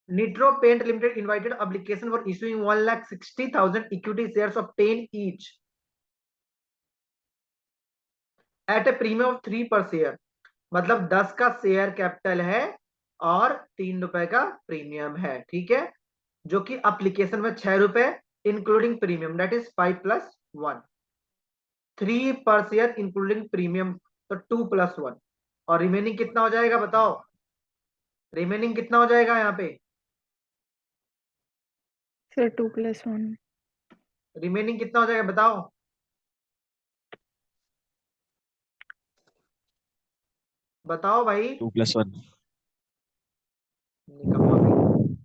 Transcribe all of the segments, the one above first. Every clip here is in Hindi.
Nitro Paint Limited invited application for issuing 1,60,000 equity shares of 10 each at a premium of 3 per share. मतलब 10 का शेयर कैपिटल है और 3 रुपए का प्रीमियम है, ठीक है, जो कि एप्लीकेशन में 6 रुपए इंक्लूडिंग प्रीमियम, दैट इज 5 + 1, 3 पर शेयर इंक्लूडिंग प्रीमियम, तो 2 + 1, और रिमेनिंग कितना हो जाएगा बताओ, रिमेनिंग कितना हो जाएगा यहाँ पे, सर 2 + 1। रिमेनिंग कितना हो जाएगा बताओ, बताओ भाई, 2 + 1। निकम्मा भाई,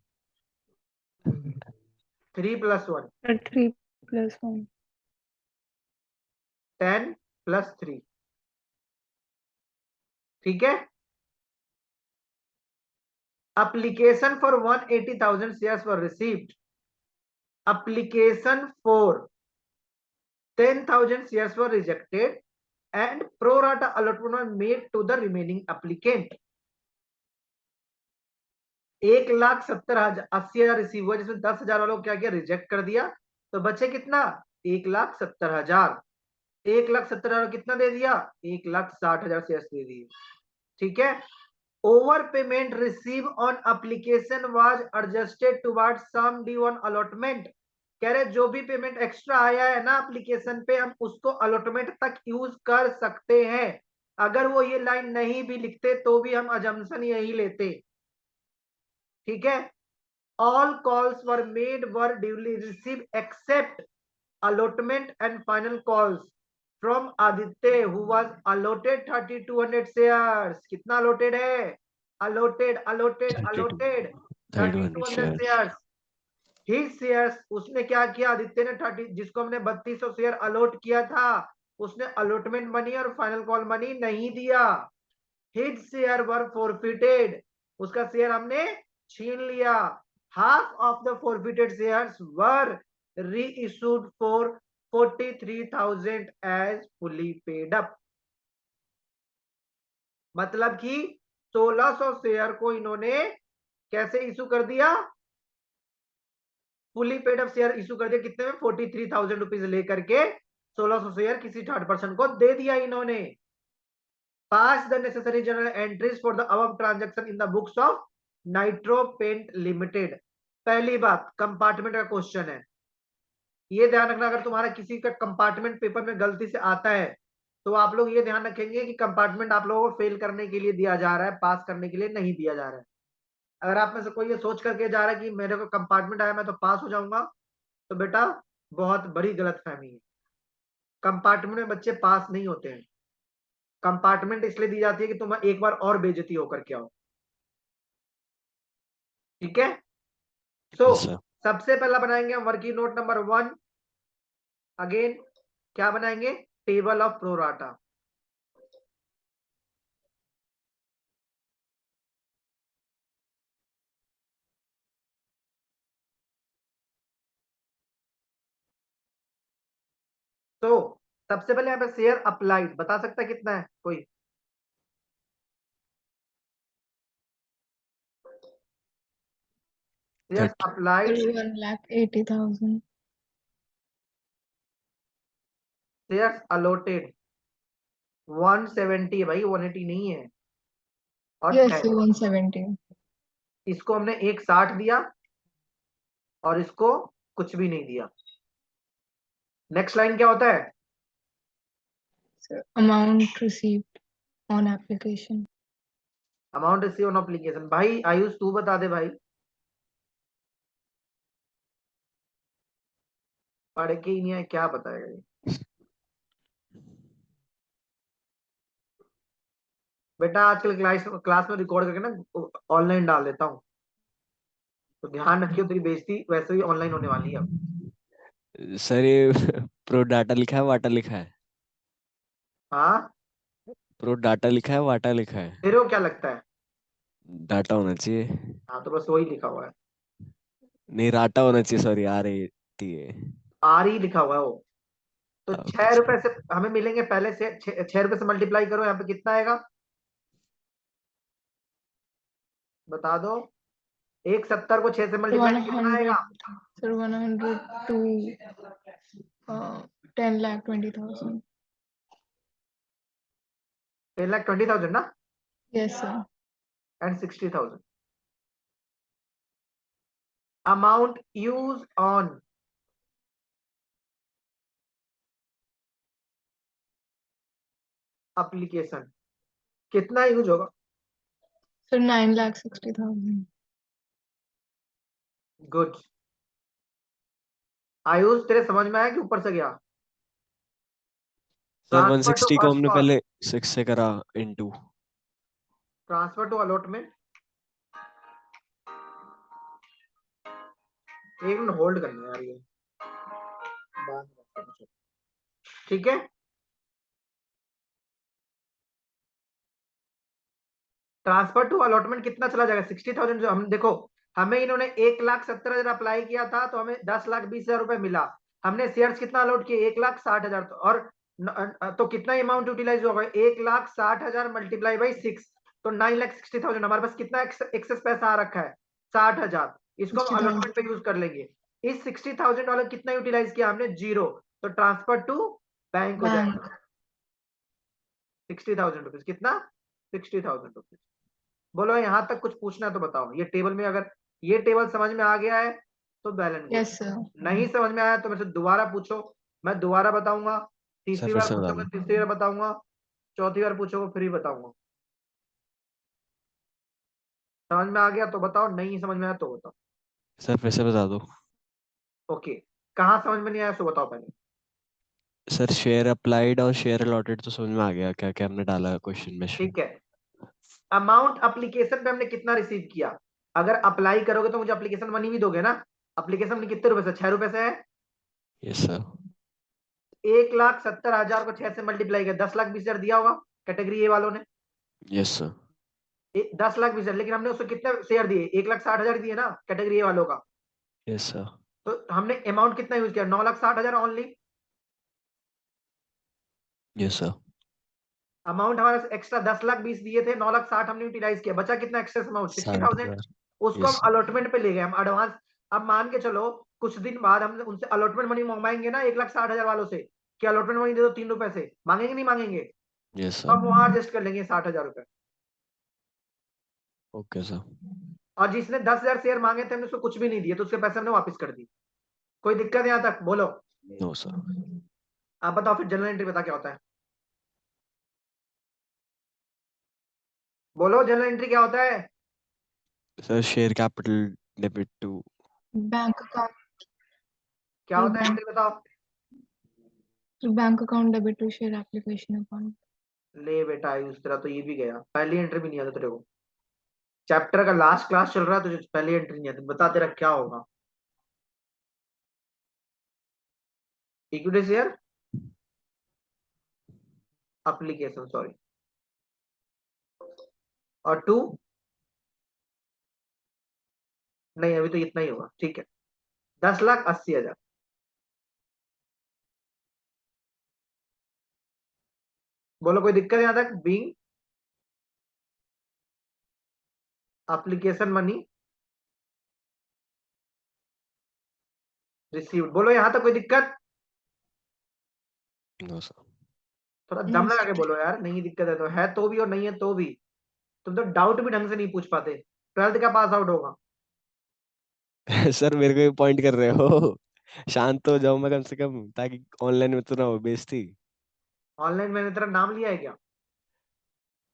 3 + 1, सर 3 + 1। 10 + 3, ठीक है। application for 180,000 shares were received, application for 10,000 shares were rejected and pro rata allotment was made to the remaining applicant. 1,70,000 receive हुआ, जिसमें 10,000 वालों को क्या किया, रिजेक्ट कर दिया, तो बचे कितना, 1,70,000, 1,70,000 कितना दे दिया, 1,60,000 शेयर्स दे दिए, ठीक है। Over payment receive on application was adjusted toward sum due on allotment, कह रहे जो भी पेमेंट एक्स्ट्रा आया है ना एप्लीकेशन पे, हम उसको अलॉटमेंट तक यूज कर सकते हैं, अगर वो ये लाइन नहीं भी लिखते तो भी हम अजम्पशन यही लेते, ठीक है। All calls were made were duly receive except allotment and final calls from Aditya who was allotted 3,200 shares, कितना allotted है, allotted 32 3,200 share. shares, his shares, उसने क्या किया, आदित्य ने 30, जिसको हमने 3,200 शेयर अलॉट किया था, उसने अलॉटमेंट मनी और फाइनल कॉल मनी नहीं दिया, his share were forfeited, उसका शेयर हमने छीन लिया, half of the forfeited shares were reissued for 43,000 as fully paid up, मतलब कि 1,600 शेयर को इन्होंने कैसे इशू कर दिया, fully paid up share issue कर दिया, कितने में, 43,000 रुपीज लेकर के 1,600 शेयर किसी थर्ड पर्सन को दे दिया इन्होंने। Pass the necessary journal entries for the above transaction in the books of Nitro Paint Limited. पहली बात, कंपार्टमेंट का क्वेश्चन है, ये ध्यान रखना, अगर तुम्हारा किसी का कंपार्टमेंट पेपर में गलती से आता है तो आप लोग ये ध्यान रखेंगे कि कंपार्टमेंट आप लोगों को फेल करने के लिए दिया जा रहा है, पास करने के लिए नहीं दिया जा रहा है। अगर आप में से कोई ये सोच करके जा रहा है कि मेरे को कंपार्टमेंट आया मैं तो पास हो जाऊंगा, तो बेटा बहुत बड़ी गलतफहमी है, कंपार्टमेंट में बच्चे पास नहीं होते हैं, कंपार्टमेंट इसलिए दी जाती है कि तुम एक बार और बेइज्जती होकर के आओ, ठीक है। So yes sir. सबसे पहला बनाएंगे हम वर्किंग नोट नंबर 1, अगेन क्या बनाएंगे, टेबल ऑफ प्रोराटा, तो सबसे पहले यहाँ पे शेयर अप्लाइड बता सकता है कितना है कोई, शेयर 30। अप्लाइड, 1,80,000। शेयर अलॉटेड 170 है भाई, 180 नहीं है, और यस 10, 170। इसको हमने 160 दिया और इसको कुछ भी नहीं दिया। नेक्स्ट लाइन क्या होता है, sir amount received on application. Amount receive on application, भाई आयुष तू बता दे भाई, पढ़ के ही नहीं है क्या बताएगा ये, बेटा आजकल क्लास क्लास में रिकॉर्ड करके ना ऑनलाइन डाल देता हूँ, तो ध्यान रखियो, तेरी बेइज्जती वैसे ही ऑनलाइन होने वाली है अब। सर ये प्रो डाटा लिखा है वाटा लिखा है? हाँ, प्रो डाटा लिखा है वाटा लिखा है? तेरे को क्या लगता है, डाटा होना चाहिए। हाँ तो बस वही लिखा हुआ है, नहीं राटा होना चाहिए, सॉरी RATA। आर ही लिखा हुआ है वो, तो ओके 6 रुपए सर। से हमें मिलेंगे, पहले से 6 रुपए से मल्टीप्लाई करो, यहाँ पे कितना आएगा बता दो, एक 70 को 6 से मल्टीप्लाई कितना आएगा? 100 sir 100 to 10,20,000 10,20,000 ना, yes sir and 60,000 amount used on application कितना यूज होगा? sir 9,60,000 good. आयुष तेरे समझ में आया कि ऊपर से गया? सर ट्रांसफर टू 160 को फर्स्ट हमने कॉस्ट, पहले 6 से करा इनटू। Transfer to allotment. एक मिनट होल्ड करना यार, ये ठीक है। ट्रांसफर टू अलॉटमेंट कितना चला जाएगा? 60,000। जो हम देखो, हमें इन्होंने 1,70,000 अप्लाई किया था तो हमें 10,20,000 रुपए मिला। हमने शेयर्स कितना अलॉट किए? 1,60,000। तो और तो कितना अमाउंट यूटिलाइज होगा? 1,60,000 मल्टीप्लाई बाई 6, तो 9,60,000। हमारे पास कितना एक्सेस पैसा आ रखा है? 60,000। इसको हम 60,000 अलॉटमेंट पे यूज कर लेंगे। इस 60,000 वाला कितना यूटिलाइज किया हमने? 0। तो ट्रांसफर टू बैंक हो बैंक जाएगा 60,000 रुपीज। कितना? 60,000 रुपीज। बोलो यहाँ तक कुछ पूछना है तो बताओ। ये टेबल में अगर ये टेबल समझ में आ गया है तो well and good. yes sir नहीं समझ में आया तो मेरे से दोबारा पूछो, मैं दोबारा बताऊंगा। तीसरी फिर बार से बता पूछोगे, दो। तीसरी बार बताऊंगा। चौथी बार पूछोगे, फिर ही बताऊंगा। समझ में आ गया तो बताओ, नहीं समझ में आया तो बताओ। सर फिर से बता दो। ओके, कहाँ समझ में नहीं आया सो बताओ पहले। सर शेयर अप्लाइड और शेयर अलॉटेड तो समझ में आ गया, क्या क्या हमने डाला क्वेश्चन में। ठीक है, अमाउंट अप्लीकेशन पे हमने कितना रिसीव किया? अगर अप्लाई करोगे तो मुझे अप्लीकेशन मनी भी दोगे ना? अप्लीकेशन मनी कितने रुपए से? 6 रुपए से है। Yes sir. 1,70,000 को 6 से मल्टीप्लाई किया, 10,20,000 दिया होगा कैटेगरी ए वालों ने। Yes sir. 10,20,000, लेकिन हमने उसको कितने शेयर दिए? 1,60,000 दिए ना कैटेगरी ए वालों का। Yes sir. तो हमने अमाउंट कितना यूज किया? 9,60,000 ओनली। Yes sir. अमाउंट हमारा एक्स्ट्रा 10,20,000 दिए थे, 9,60,000 हमने यूटिलाइज किया। बचा कितना एक्सेस अमाउंट? 60,000। 60,000। उसको यस हम अलॉटमेंट पे ले गए, हम एडवांस। अब मान के चलो कुछ दिन बाद हम उनसे अलॉटमेंट मनी मंगवाएंगे ना 1,60,000 वालों से, कि अलॉटमेंट मनी दे दो 3 रुपए से, मांगेंगे नहीं मांगेंगे? यस तो हम सर। वहां एडजस्ट कर लेंगे 60,000 रुपए। Okay sir. और जिसने 10,000 शेयर मांगे थे हमने उसको कुछ भी नहीं दिए, तो उसके पैसे हमने वापस कर दिए। कोई दिक्कत यहाँ तक? बोलो। No sir. आप बताओ फिर जनरल एंट्री बता क्या होता है? बोलो जनरल एंट्री क्या होता है? Sir share capital debit to. Bank account क्या होता है एंट्री बताओ? Bank account debit to share application account ले बेटा आयुष, तेरा तो ये भी गया, पहली एंट्री भी नहीं आता तेरे को। चैप्टर का लास्ट क्लास चल रहा है, तुझे पहली एंट्री नहीं आती, बता तेरा क्या होगा? Equity share application, sorry. और टू, नहीं अभी तो इतना ही होगा, ठीक है। 10,80,000। बोलो कोई दिक्कत यहाँ तक? Being application money received. बोलो यहाँ तक कोई दिक्कत? No sir. थोड़ा नो दम लगा के सर बोलो यार, नहीं दिक्कत है तो भी और नहीं है तो भी। तुम तो डाउट भी ढंग से नहीं पूछ पाते। 12th का पास आउट होगा। सर मेरे को ये पॉइंट कर रहे हो? शांत हो जाओ मैं कम से कम, ताकि ऑनलाइन में तो ना हो बेइज्जती। ऑनलाइन मैंने तेरा नाम लिया है क्या?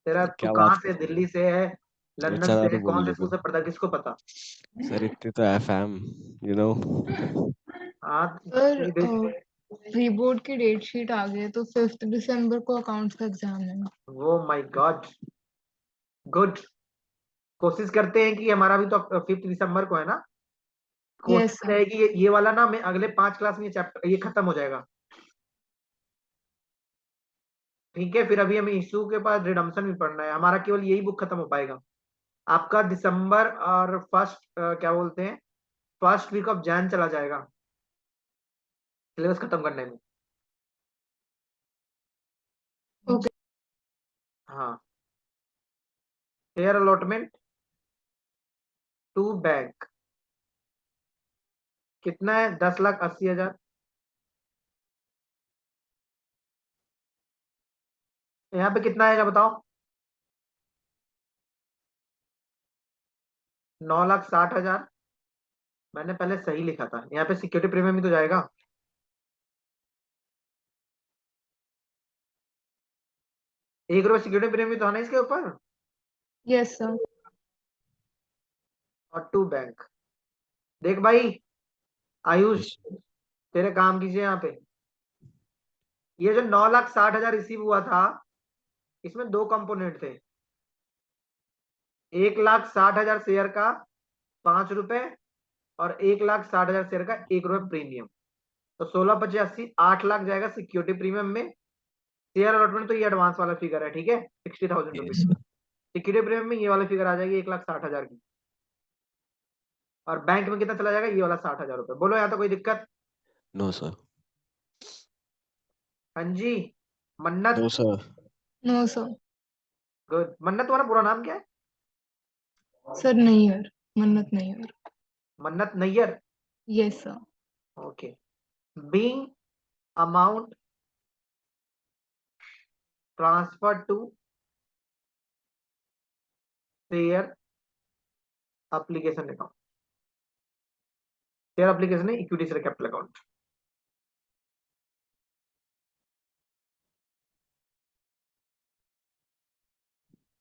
तेरा सर तू क्या बात कहाँ कर से? रहे दिल्ली से है, हो? लंदन अच्छा से दारू है, बोल कौन से रहे स्कूल से हो। पढ़ता, किसको पता? सर इतने तो एफएम, यू नो। हाँ सर सीधे। प्री बोर्ड की डेट शीट आ गई है तो 5 दिसंबर को अकाउंट्स का एग्जाम है वो माय गॉड, गुड। कोशिश करते हैं कि हमारा भी तो 5 दिसंबर को है ना। यस कोशिश सर रहेगी ये वाला ना, मैं अगले 5 क्लास में ये चैप्टर ये खत्म हो जाएगा। ठीक है, फिर अभी हमें इशू के पास रिडम्पशन भी पढ़ना है, हमारा केवल यही बुक खत्म हो पाएगा। आपका दिसंबर और फर्स्ट क्या बोलते हैं, फर्स्ट वीक ऑफ जैन चला जाएगा सिलेबस खत्म करने में। ओके हाँ, शेयर अलॉटमेंट टू बैंक कितना है? 10,80,000। यहाँ पे कितना आएगा बताओ? 9,60,000। मैंने पहले सही लिखा था, यहाँ पे सिक्योरिटी प्रीमियम भी तो जाएगा। ₹1 सिक्योरिटी प्रीमियम भी तो आना इसके ऊपर। Yes sir. और टू बैंक। देख भाई आयुष, Yes, तेरे काम कीजिए यहाँ पे। ये जो 9,60,000 रिसीव हुआ था, इसमें दो कंपोनेंट थे। 1,60,000 शेयर का 5 रुपए और 1,60,000 शेयर का 1 रुपए प्रीमियम। तो 16, 25, 80, 8 लाख जाएगा सिक्योरिटी प्रीमियम में। शेयर अलॉटमेंट तो ये एडवांस वाला फिगर है, ठीक है, 60,000 rupees. yes, sir. Security premium में ये वाली फिगर आ जाएगी 1,60,000 की। और बैंक में कितना चला जाएगा? ये वाला 60,000 रुपए। बोलो यहाँ तो कोई दिक्कत? No, sir. हाँ जी। Mannat. No, sir. No sir. Good. Mannat तुम्हारा पूरा नाम क्या है? Sir Nayyar, Mannat Nayyar. Mannat Nayyar. Yes sir. Okay. Being amount transfer to share application account. Share application है इक्विटी शेयर कैपिटल अकाउंट।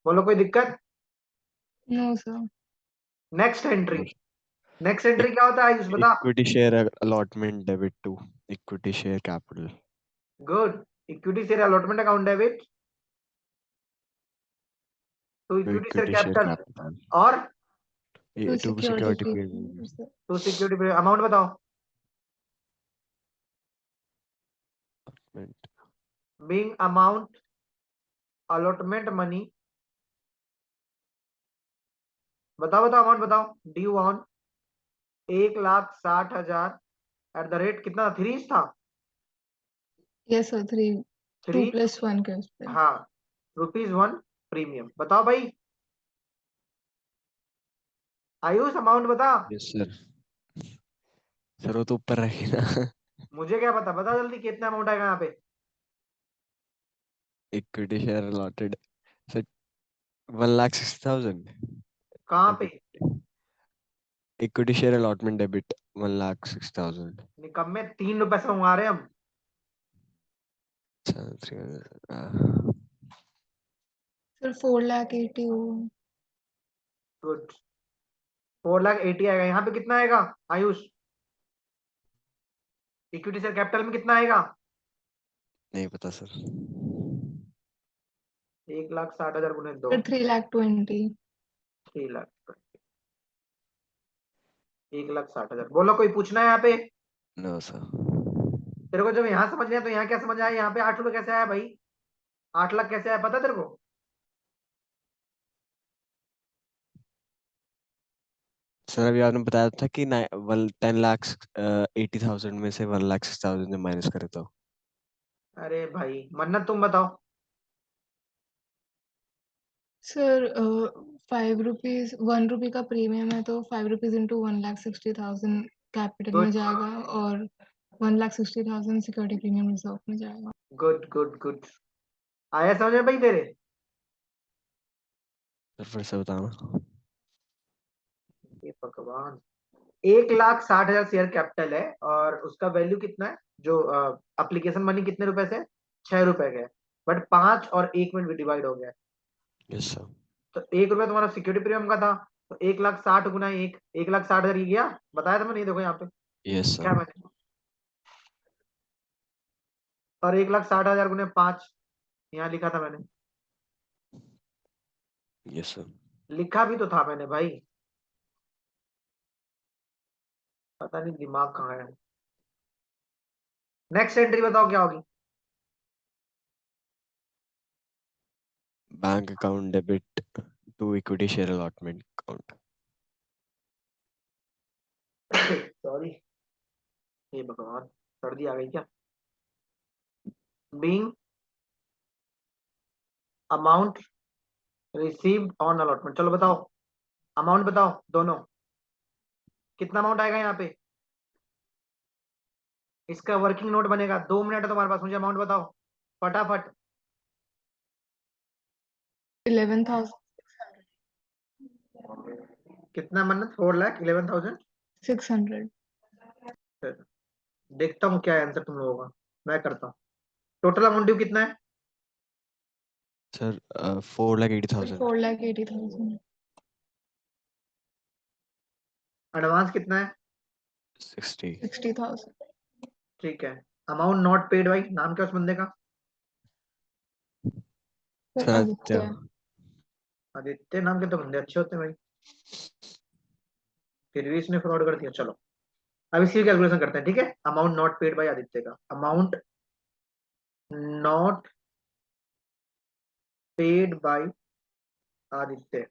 बोलो कोई दिक्कत? No sir. Next entry. No. Next entry क्या होता है आयुष बता? Equity share allotment debit to equity share capital. Good. Equity share allotment account debit to To equity share equity share capital capital. और to To security security premium. सर। To security. अमाउंट बताओ। Allotment. Being amount allotment money. बताओ बताओ अमाउंट बताओ। Due on 1,60,000 at the rate कितना? 3 था। Yes sir 3, 2 3। + 1 के उस पे। हाँ, ₹1 प्रीमियम। बताओ भाई आयुष अमाउंट बता। Yes, sir. सर वो तो ऊपर रखी ना. मुझे क्या पता, बता जल्दी कितना अमाउंट आएगा यहाँ पे। Equity share allotted. So 1,60,000. कहाँ पे? Debit. Equity share allotment debit 1,60,000. निकम्मे ₹3 से मंगा रहे हैं हम। सर 4,80,000 हो। गुड। 4,80,000 आएगा। यहाँ पे कितना आएगा आयुष? इक्विटी शेयर कैपिटल में कितना आएगा? नहीं पता सर. 1,60,000 गुने 2। सर 3,20,000। 3,00,000। 1,60,000। बोलो कोई पूछना है यहाँ पे? No sir. तेरे को जब यहाँ समझ लिया तो यहाँ क्या समझ आया? यहाँ पे 8 रुपए कैसे आया भाई? 8 लाख कैसे आया पता तेरे को? सर अभी आपने बताया था कि 10,80,000 में से 1,60,000 माइनस करे तो. अरे भाई मन्नत तुम बताओ। सर 5 रुपीज 1 रुपी का प्रीमियम है तो 5 रुपीज इंटू 1,60,000 कैपिटल में गुड जाएगा और 1,60,000 सिक्योरिटी प्रीमियम रिजर्व में जाएगा। Good good good. आया समझ में भाई तेरे? सर फिर से बताना. ये भगवान। 1,60,000 शेयर कैपिटल है और उसका वैल्यू कितना है? जो एप्लीकेशन मनी कितने रुपए से? 6 रुपए का है। बट 5 और 1 मिनट में डिवाइड हो गया है। Yes sir. तो 1 रुपया तुम्हारा सिक्योरिटी प्रीमियम का था। तो 1,60,000 गुना 1,60,000 ये गया। बताया था मैंने, ये देखो यहाँ पे यस क्या सर. मैंने। और 1,60,000 गुने 5 यहाँ लिखा था मैंने। Yes sir. लिखा भी तो था मैंने भाई, पता नहीं दिमाग कहाँ है। नेक्स्ट एंट्री बताओ क्या होगी? Bank account debit to equity share allotment account. Sorry, ये भगवान सर्दी आ गई क्या? Being amount received on allotment. चलो बताओ अमाउंट बताओ दोनों। कितना अमाउंट आएगा यहाँ पे? इसका वर्किंग नोट बनेगा। 2 मिनट है तुम्हारे पास, मुझे अमाउंट बताओ फटाफट। 11,600. कितना मन्नत? 4,11,000। 600. देखता हूँ क्या आंसर तुम लोगों का, मैं करता हूँ। टोटल अमाउंट ड्यू कितना है? सर 4,80,000. 4,80,000. एडवांस कितना है? 60. 60,000. ठीक है। अमाउंट नॉट पेड भाई, नाम क्या उस बंदे का? Sir sir Aditya. आदित्य नाम के तो बंदे अच्छे होते हैं भाई, फिर भी इसने फ्रॉड कर दिया। चलो अब इसकी कैलकुलेशन करते हैं, ठीक है। Amount not paid by Aditya का, amount not paid by Aditya.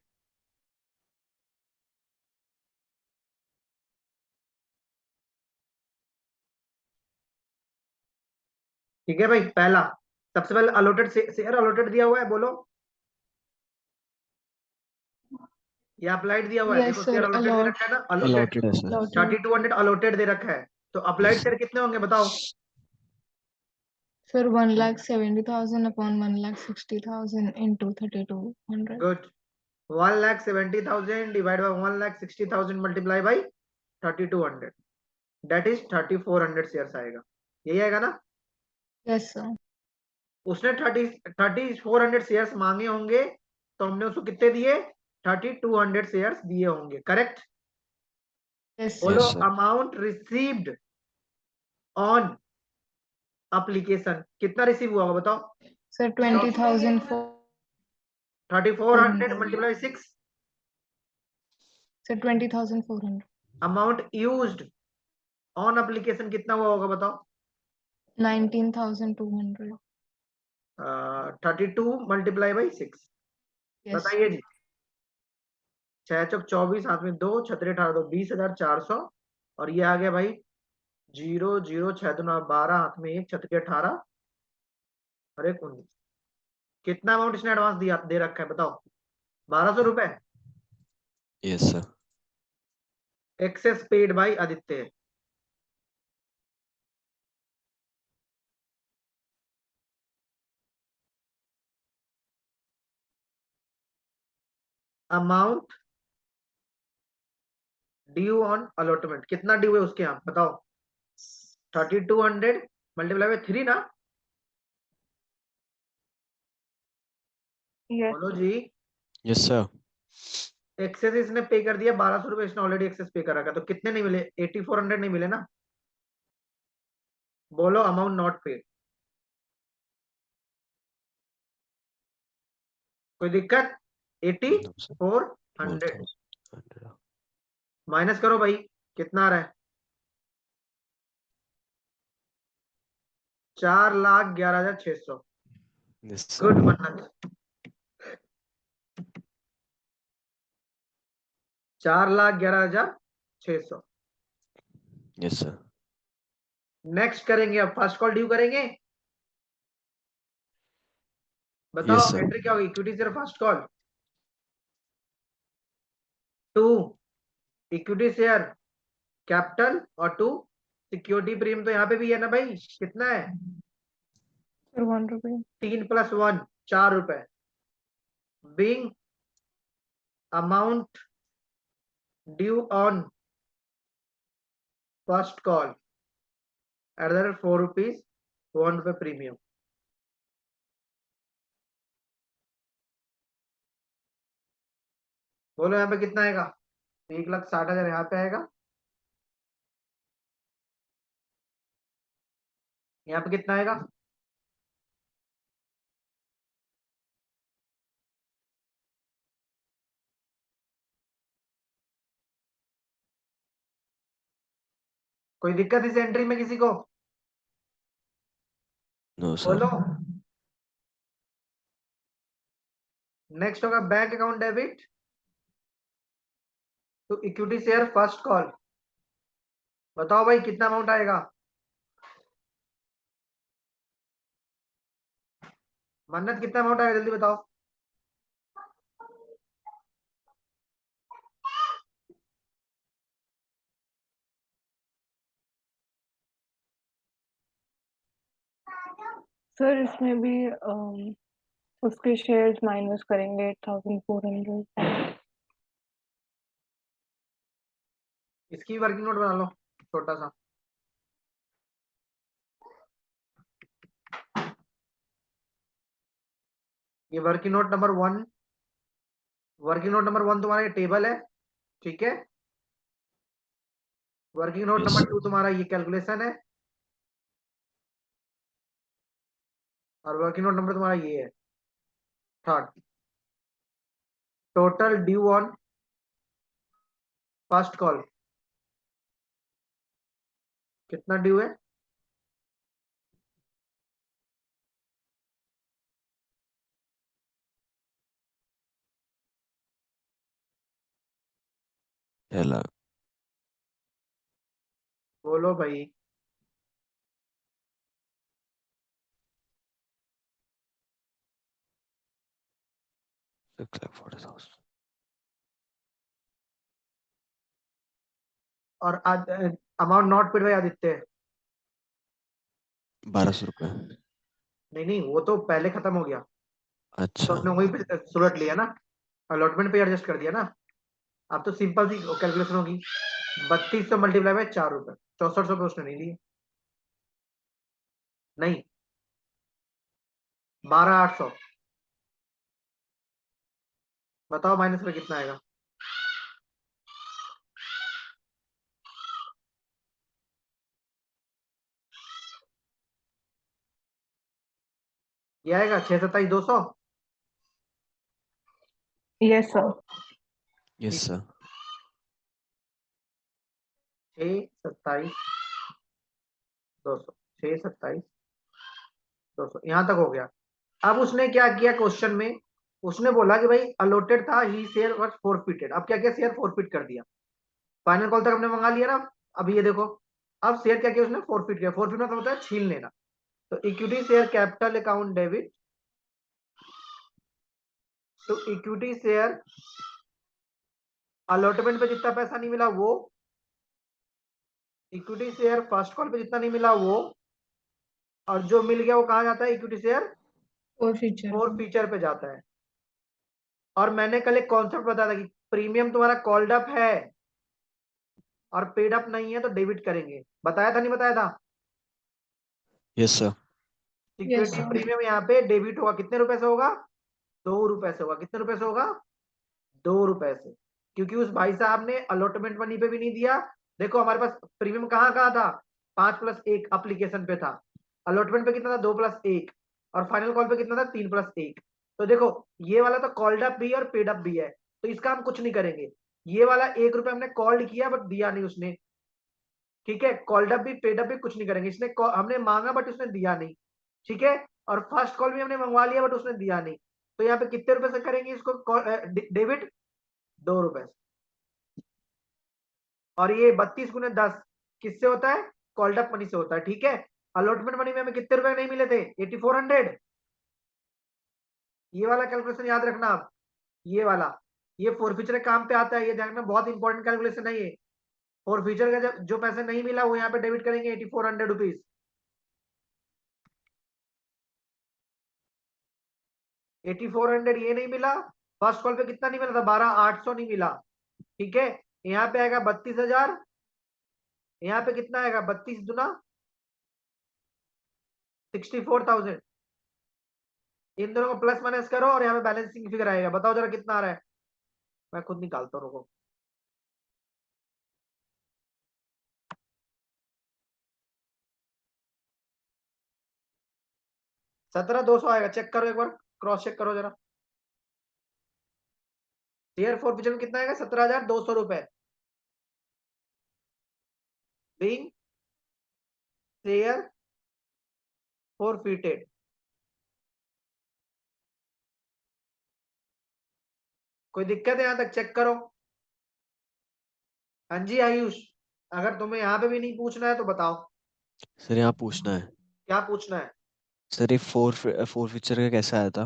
ठीक है भाई, पहला सबसे पहले अलॉटेड शेयर अलॉटेड दिया हुआ है, बोलो। या अप्लाइड दिया हुआ है? Yes देखो शेयर sir. अलॉटेड दे Allot. रखा है ना, अलॉटेड। अलॉटेड है सर. Allotted. 3200 अलॉटेड दे रखा है, तो अप्लाइड शेयर कितने होंगे बताओ? Sir 1,70,000 upon 1,60,000 into 3,200. Good. 1,70,000 divide by 1,60,000 multiply by 3,200, that is 3,400 shares आएगा। यही आएगा ना? Yes sir. उसने 3,400 शेयर्स मांगे होंगे, तो हमने उसको कितने दिए? 3,200 शेयर्स दिए होंगे, करेक्ट? Yes बोलो sir. Yes sir. Amount received on application कितना रिसीव हुआ होगा बताओ? Sir 20,400. 3,400 multiply 6। Sir 20,400. Amount used on application कितना हुआ होगा बताओ? 19,200. 32 मल्टीप्लाई बाई 6। Yes. बताइए जी। 6 चौक 24, हाथ में 2, छतरे 18, दो 20,400। और ये आ गया भाई 0, 0, 6 2 9 12, हाथ में 1, छतरे 18 और 1 19। कितना अमाउंट इसने एडवांस दिया दे रखा है बताओ? 1,200 रुपए। Yes sir. Excess paid by Aditya. Amount due on allotment कितना ड्यू है उसके यहाँ बताओ? 3,200 मल्टीप्लाई बाई 3 ना? Yes. बोलो जी। Yes sir. एक्सेस इसने पे कर दिया 1,200 रुपए, इसने ऑलरेडी एक्सेस पे कर रखा, तो कितने नहीं मिले? 8,400 नहीं मिले ना? बोलो अमाउंट नॉट पेड। कोई दिक्कत? No sir. 8,400 4,100. माइनस करो भाई, कितना आ रहा है? 4,11,600। Yes good sir. मन्नत। 4,11,600। Yes sir. नेक्स्ट करेंगे, अब फर्स्ट कॉल ड्यू करेंगे। बताओ Yes sir. एंट्री क्या होगी? Equity share first call, to equity share capital और टू सिक्योरिटी प्रीमियम। तो यहाँ पे भी है ना भाई, कितना है? Sir 1 rupee. 3 + 1 4 रुपए। Being amount due on first call at the rate 4 rupees 1 रुपए प्रीमियम। बोलो यहाँ पे कितना आएगा? 1,60,000 यहाँ पे आएगा। यहाँ पे कितना आएगा? कोई दिक्कत इस एंट्री में किसी को? No sir. बोलो। नेक्स्ट होगा bank account debit to equity share first call. बताओ भाई कितना अमाउंट आएगा? मन्नत कितना अमाउंट आएगा जल्दी बताओ? सर इसमें भी उसके शेयर्स माइनस करेंगे 8400। इसकी वर्किंग नोट बना लो छोटा सा। ये working note number 1, working note number 1 तुम्हारा ये टेबल है, ठीक है। वर्किंग नोट यस नंबर 2 तुम्हारा ये कैलकुलेशन है, और वर्किंग नोट नंबर तुम्हारा ये है third. Total due on first call कितना ड्यू है? हेलो बोलो भाई। 6,40,000 और अमाउंट नॉट पेड भाई आदित्य। 1200 रुपए। नहीं नहीं, वो तो पहले खत्म हो गया, तो अच्छा अपने वही पे सुलट लिया ना, अलॉटमेंट पे एडजस्ट कर दिया ना। अब तो सिंपल सी कैलकुलेशन होगी, 3200 मल्टीप्लाई बाय 4 रुपए, 6400 उसने नहीं लिए। नहीं, 12,800। बताओ माइनस में कितना आएगा? ये आएगा 6,27,200। Yes sir. यस सर 6,27,200, 6,27,200 यहां तक हो गया। अब उसने क्या किया क्वेश्चन में, उसने बोला कि भाई अलॉटेड था ही शेयर वाज फोरफिटेड। अब क्या किया, शेयर फोरफिट कर दिया। फाइनल कॉल तक हमने मंगा लिया ना। अब ये देखो, अब शेयर क्या किया उसने, फोरफिट किया। फोरफिट मतलब होता है छीन लेना। तो equity share capital account debit तो इक्विटी शेयर अलॉटमेंट पे जितना पैसा नहीं मिला वो, इक्विटी शेयर फर्स्ट कॉल पे जितना नहीं मिला वो, और जो मिल गया वो कहाँ जाता है, इक्विटी शेयर और फीचर फोर फीचर पे जाता है। और मैंने कल एक कॉन्सेप्ट बताया था कि प्रीमियम तुम्हारा कॉल्ड अप है और पेड अप नहीं है तो डेबिट करेंगे। बताया था नहीं बताया था? Yes sir yes equity sir. Premium यहाँ पे डेबिट होगा, कितने रुपए से होगा? 2 रुपए से होगा। कितने रुपए से होगा? 2 रुपए से। क्योंकि उस भाई साहब ने अलॉटमेंट मनी पे भी नहीं दिया। देखो हमारे पास प्रीमियम कहाँ कहाँ था, 5+1 एप्लीकेशन पे था। अलॉटमेंट पे कितना था, 2+1। और फाइनल कॉल पे कितना था, 3+1। तो देखो, ये वाला तो कॉल्ड अप भी है और पेड अप भी है, तो इसका हम कुछ नहीं करेंगे। ये वाला 1 रुपए हमने कॉल्ड किया बट दिया नहीं उसने, ठीक है। कॉल्ड अप भी पेड अप भी कुछ नहीं करेंगे। इसने हमने मांगा बट उसने दिया नहीं, ठीक है। और फर्स्ट कॉल भी हमने मंगवा लिया बट उसने दिया नहीं। तो यहाँ पे कितने रुपए से करेंगे इसको डेबिट? 2 रुपए से। और ये 32 × 10 किससे होता है, कॉल्ड अप मनी से होता है, ठीक है। अलॉटमेंट मनी में हमें कितने रुपए नहीं मिले थे, 8400। ये वाला कैलकुलेशन याद रखना आप, ये वाला, ये फोरफीचर काम पे आता है, ये देखना बहुत इंपॉर्टेंट कैलकुलेशन है ये। फोरफीचर का जब जो पैसे नहीं मिला वो यहाँ पे डेबिट करेंगे 8400 रुपीज। 8400 ये नहीं मिला। फर्स्ट कॉल पे कितना नहीं मिला था, 12,800 नहीं मिला, ठीक है। यहाँ पे आएगा 32,000, यहाँ पे कितना आएगा, 32 दुना 64,000। इन दोनों को प्लस माइनस करो और यहाँ पे बैलेंसिंग फिगर आएगा। बताओ जरा कितना आ रहा है, मैं खुद निकालता हूँ, रुको। 17,200 आएगा। चेक करो एक बार, क्रॉस चेक करो जरा। शेयर फॉरफीचर में कितना आएगा, 17,200 रुपए। Being share forfeited. कोई दिक्कत है यहाँ तक, चेक करो। हाँ जी आयुष, अगर तुम्हें यहाँ पे भी नहीं पूछना है तो बताओ सर यहाँ पूछना है क्या पूछना है। सर ये फोर फीचर का कैसा आया था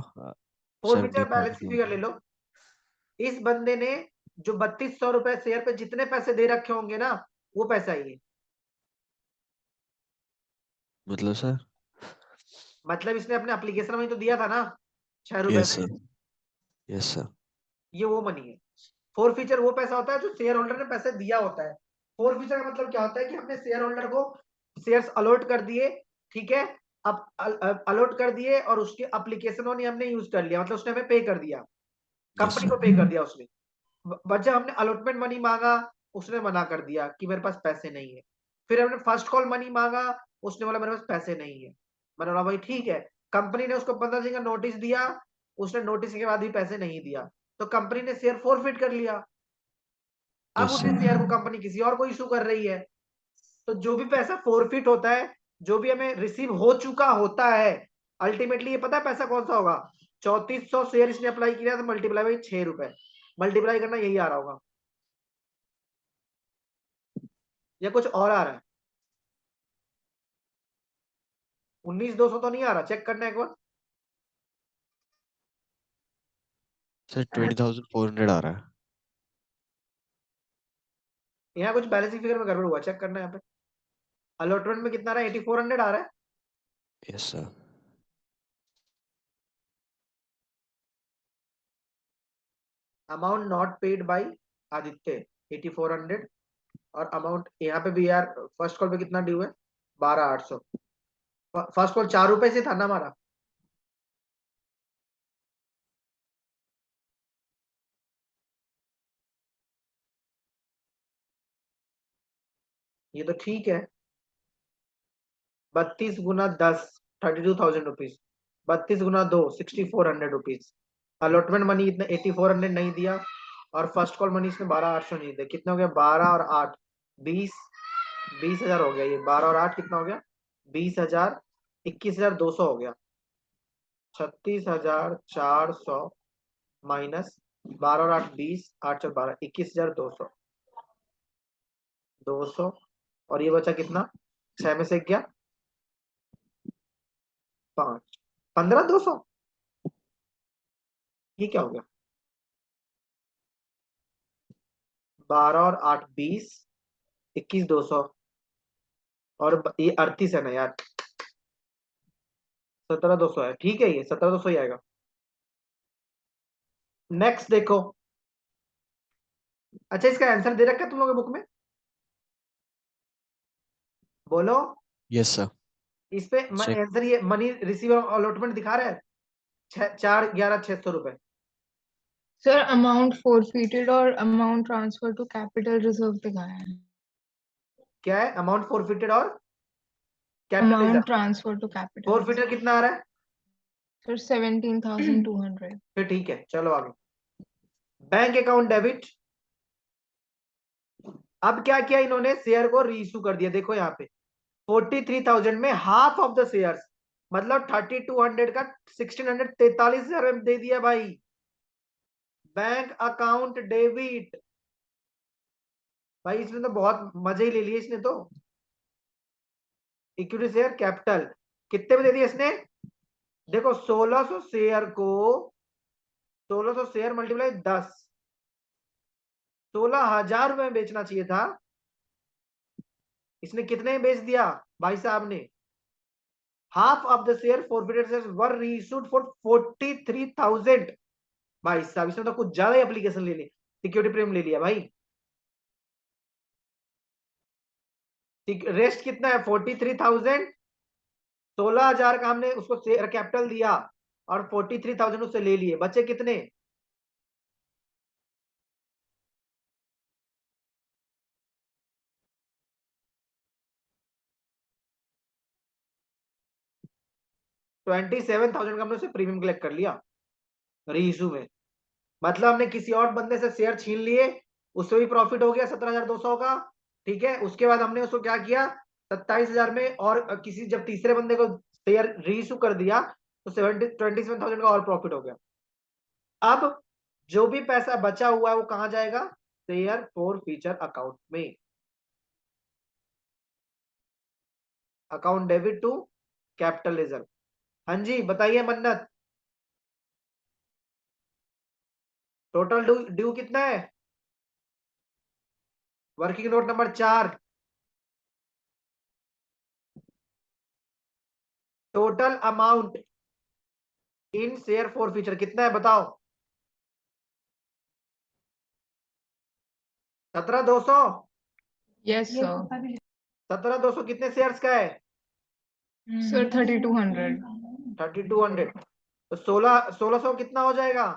फॉरफिचर 17 बैलेंस की फिगर ले लो। इस बंदे ने जो 3200 रुपए शेयर पे जितने पैसे दे रखे होंगे ना, वो पैसा ही है। मतलब सर मतलब इसने अपने एप्लीकेशन में तो दिया था ना 6 रुपए यस में, सर, यस सर, ये वो मनी है। फोर फीचर वो पैसा होता है जो शेयर होल्डर ने पैसे दिया होता है। फोर फीचर का मतलब क्या होता है कि हमने शेयर होल्डर को शेयर्स अलॉट कर दिए, ठीक है, अब अलॉट कर दिए और उसके एप्लीकेशनों ने हमने यूज कर लिया, मतलब उसने हमें पे कर दिया, यस कंपनी को सर, पे कर दिया उसने। बट जब हमने अलॉटमेंट मनी मांगा, उसने मना कर दिया कि मेरे पास पैसे नहीं है। फिर हमने फर्स्ट कॉल मनी मांगा, उसने बोला मेरे पास पैसे नहीं है। मैंने बोला भाई ठीक है। कंपनी ने उसको 15 दिन का नोटिस दिया, उसने नोटिस के बाद भी पैसे नहीं दिया, तो कंपनी ने शेयर फोरफिट कर लिया। अब यस उसी सर, शेयर को कंपनी किसी और को इशू कर रही है। तो जो भी पैसा फोरफिट होता है, जो भी हमें रिसीव हो चुका होता है, अल्टीमेटली ये पता है पैसा कौन सा होगा? 3400 शेयर इसने अप्लाई किया तो मल्टीप्लाई बाई 6 रुपए, मल्टीप्लाई करना यही आ रहा होगा, या कुछ और आ रहा है? 19,200 तो नहीं आ रहा, चेक करना एक बार। सर 20,400 आ रहा है। यहाँ कुछ बैलेंसिंग फिगर में गड़बड़ हुआ, चेक करना है यहाँ पे। अलॉटमेंट में कितना आ रहा है? 8400 आ रहा है। Yes sir, amount not paid by Aditya 8400, और अमाउंट यहाँ पे भी यार फर्स्ट कॉल पे कितना ड्यू है? 12,800। फर्स्ट कॉल 4 रुपए से था ना हमारा। ये तो ठीक है। 32 गुना 10 32,000 रुपीज, 32 गुना 2 6,400 रुपीज। अलॉटमेंट मनी इतने 8,400 नहीं दिया, और फर्स्ट कॉल मनी इसने 12,800 नहीं दिया। कितना हो गया? 12 और 8 20, 20,000 हो गया। ये 12 और 8 कितना हो गया? 20,000। 21,200 हो गया। 36,400 माइनस 12 और 8 20, 8 4 12, 21,200, 200। और ये बचा कितना? 6 में से क्या? 5, 15,200। ये क्या हो गया? 12 और 8 20, 21,200, और ये 38 है ना यार, 17,200 है। ठीक है, ये 17,200 ही आएगा। नेक्स्ट देखो। अच्छा, इसका आंसर दे रखा है तुम लोगों के बुक में? बोलो। यस सर, इस पे चेक। आंसर ये मनी रिसीव अलॉटमेंट दिखा रहा है, 4,11,600 रुपए। सर अमाउंट फॉरफिटेड और amount transfer to capital reserve दिखाया है। क्या है? अमाउंट फॉरफिटेड और capital amount reserve. Transfer to capital reserve forfeited कितना आ रहा है? सर 17,200। फिर ठीक है, चलो आगे। Bank account debit. अब क्या किया इन्होंने? शेयर को रीइश्यू कर दिया। देखो यहाँ पे 43,000 में हाफ ऑफ द शेयर्स, मतलब 3,200 का 1,600, 43,000 में दे दिया भाई। Bank account debit. भाई इसने तो बहुत मजे ही ले लिए इसने तो। इक्विटी शेयर कैपिटल कितने में दे दिया इसने? देखो 1,600 शेयर को, 1,600 शेयर मल्टीप्लाई 10, 16,000 रुपए में बेचना चाहिए था, इसने कितने में बेच दिया भाई साहब ने? Half of the share forfeited shares were reissued for 43,000। भाई साहब इसने तो कुछ ज्यादा ही एप्लीकेशन ले ली, सिक्योरिटी प्रीमियम ले लिया भाई। रेस्ट कितना है? 43,000। 16,000 का हमने उसको शेयर कैपिटल दिया, और 43,000 उससे ले लिए, बचे कितने? $27,000 का हमने उससे प्रीमियम कलेक्ट कर लिया री इशू में। मतलब हमने किसी और बंदे से शेयर छीन लिए, उससे भी प्रॉफिट हो गया 17,200 का। ठीक है, उसके बाद हमने उसको क्या किया? 27,000 में, और किसी जब तीसरे बंदे को शेयर री इशू कर दिया तो 27,000 का और प्रॉफिट हो गया। अब जो भी पैसा बचा हुआ है वो कहां जाएगा? शेयर फॉर फीचर अकाउंट में। Account debit to capital reserve. हाँ जी बताइए मन्नत, टोटल ड्यू कितना है? Working note number 4। Total amount in share forfeiture कितना है बताओ? 17,200। Yes, sir. 17,200 कितने शेयर्स का है? Sir, 3,200. 3,200। तो 1600 कितना हो जाएगा?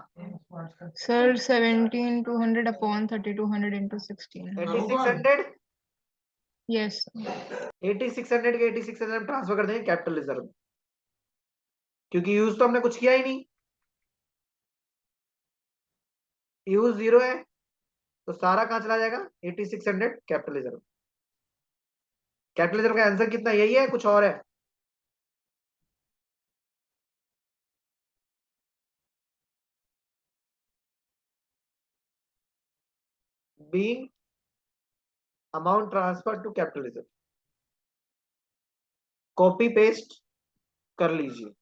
Sir, 17,200 upon 3,200 into 16. 8600। Yes, sir. 8600 के 8600 हम ट्रांसफर कर देंगे कैपिटल रिजर्व, क्योंकि यूज तो हमने कुछ किया ही नहीं, यूज 0 है, तो सारा कहां चला जाएगा? 8600 कैपिटल रिजर्व। कैपिटल रिजर्व का आंसर कितना? यही है, कुछ और है? Being amount transfer to capital reserve. Copy paste कर लीजिए।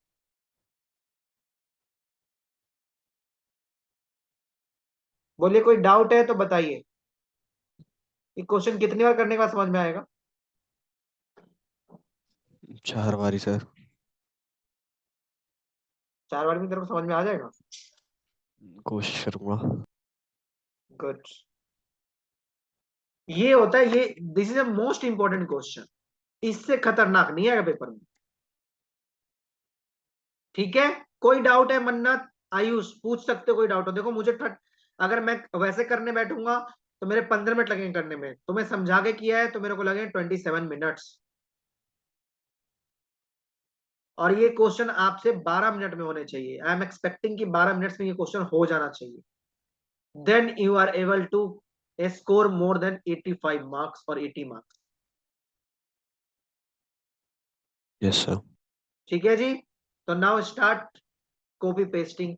बोलिए कोई डाउट है तो बताइए। ये क्वेश्चन कितनी बार करने के बाद समझ में आएगा? 4 बारी सर। 4 बार में तेरे को समझ में आ जाएगा? कोशिश करूंगा। गुड। ये होता है, ये this is a most important question, इससे खतरनाक नहीं आएगा पेपर में। ठीक है, कोई डाउट है? मन्नत, आयुष पूछ सकते हो, कोई डाउट हो? देखो मुझे अगर मैं वैसे करने बैठूंगा तो मेरे 15 मिनट लगेंगे करने में, तो मैं समझा के किया है तो मेरे को लगे 27 मिनट्स, और ये क्वेश्चन आपसे 12 मिनट में होने चाहिए। आई एम एक्सपेक्टिंग कि 12 मिनट्स में ये क्वेश्चन हो जाना चाहिए, then you are able to score more than 85 marks और 80 मार्क्स। Yes sir. ठीक है जी, तो नाउ स्टार्ट कॉपी पेस्टिंग